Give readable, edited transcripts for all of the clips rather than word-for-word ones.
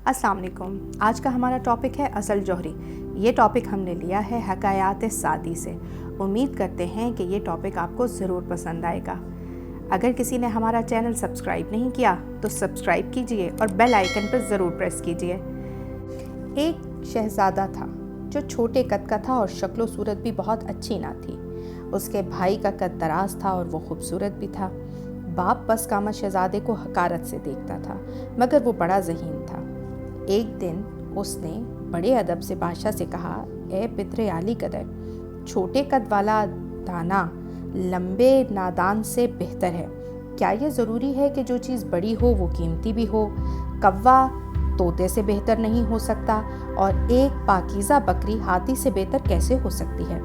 अस्सलाम वालेकुम। आज का हमारा टॉपिक है असल जौहरी। ये टॉपिक हमने लिया है हकायात सादी से। उम्मीद करते हैं कि ये टॉपिक आपको ज़रूर पसंद आएगा। अगर किसी ने हमारा चैनल सब्सक्राइब नहीं किया तो सब्सक्राइब कीजिए और बेल आइकन पर ज़रूर प्रेस कीजिए। एक शहज़ादा था जो छोटे कद का था और शक्ल व सूरत भी बहुत अच्छी ना थी। उसके भाई का कद दराज था और वो खूबसूरत भी था। बाप बस कामत शहज़ादे को हकारत से देखता था, मगर वो बड़ा ज़हीन था। एक दिन उसने बड़े अदब से बादशाह से कहा, ए पितरे आली कदर, छोटे कद वाला दाना लंबे नादान से बेहतर है। क्या ये ज़रूरी है कि जो चीज़ बड़ी हो वो कीमती भी हो? कौवा तोते से बेहतर नहीं हो सकता और एक पाकीज़ा बकरी हाथी से बेहतर कैसे हो सकती है?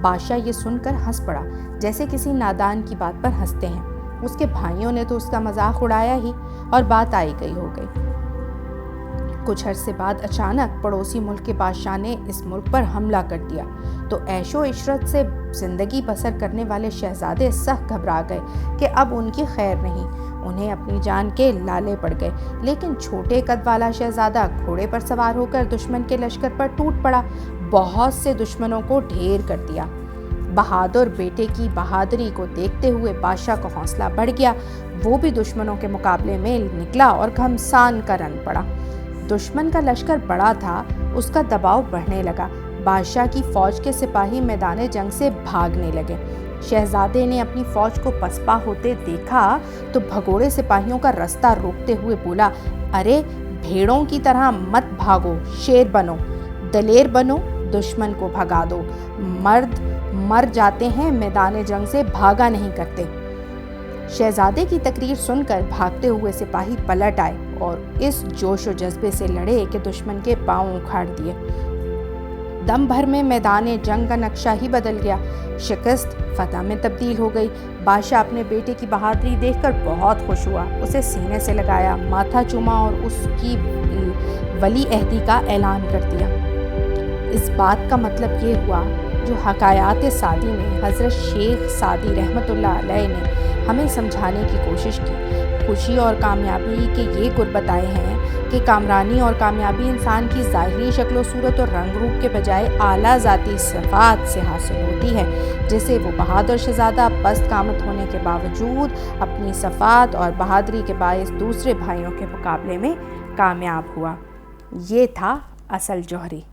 बादशाह ये सुनकर हंस पड़ा, जैसे किसी नादान की बात पर हंसते हैं। उसके भाइयों ने तो उसका मजाक उड़ाया ही और बात आई गई हो गई। कुछ अरसे बाद अचानक पड़ोसी मुल्क के बादशाह ने इस मुल्क पर हमला कर दिया तो ऐशो इशरत से ज़िंदगी बसर करने वाले शहज़ादे सख्त घबरा गए कि अब उनकी खैर नहीं। उन्हें अपनी जान के लाले पड़ गए। लेकिन छोटे कद वाला शहज़ादा घोड़े पर सवार होकर दुश्मन के लश्कर पर टूट पड़ा। बहुत से दुश्मनों को ढेर कर दिया। बहादुर बेटे की बहादुरी को देखते हुए बादशाह का हौसला बढ़ गया। वो भी दुश्मनों के मुकाबले में निकला और घमसान का रन पड़ा। दुश्मन का लश्कर बड़ा था, उसका दबाव बढ़ने लगा। बादशाह की फौज के सिपाही मैदान जंग से भागने लगे। शहजादे ने अपनी फौज को पसपा होते देखा तो भगोड़े सिपाहियों का रास्ता रोकते हुए बोला, अरे भेड़ों की तरह मत भागो, शेर बनो, दलेर बनो, दुश्मन को भगा दो। मर्द मर जाते हैं, मैदान जंग से भागा नहीं करते। शहजादे की तकरीर सुनकर भागते हुए सिपाही पलट आए और इस जोश और जज्बे से लड़े कि दुश्मन के पांव उखाड़ दिए। दम भर में मैदान जंग का नक्शा ही बदल गया। शिकस्त फतह में तब्दील हो गई। बादशाह अपने बेटे की बहादुरी देखकर बहुत खुश हुआ। उसे सीने से लगाया, माथा चूमा और उसकी वली अहदी का ऐलान कर दिया। इस बात का मतलब ये हुआ जो हकायात सादी में हज़रत शेख सादी रहमतुल्लाह अलैह ने हमें समझाने की कोशिश की। खुशी और कामयाबी के ये गुर बताए हैं कि कामरानी और कामयाबी इंसान की ज़ाहिरी शक्ल सूरत और रंग रूप के बजाय आला ज़ाती सिफ़ात से हासिल होती है, जिसे वो बहादुर शहज़ादा पस्त कामत होने के बावजूद अपनी सफ़ात और बहादुरी के बायस दूसरे भाइयों के मुकाबले में कामयाब हुआ। ये था असल जौहरी।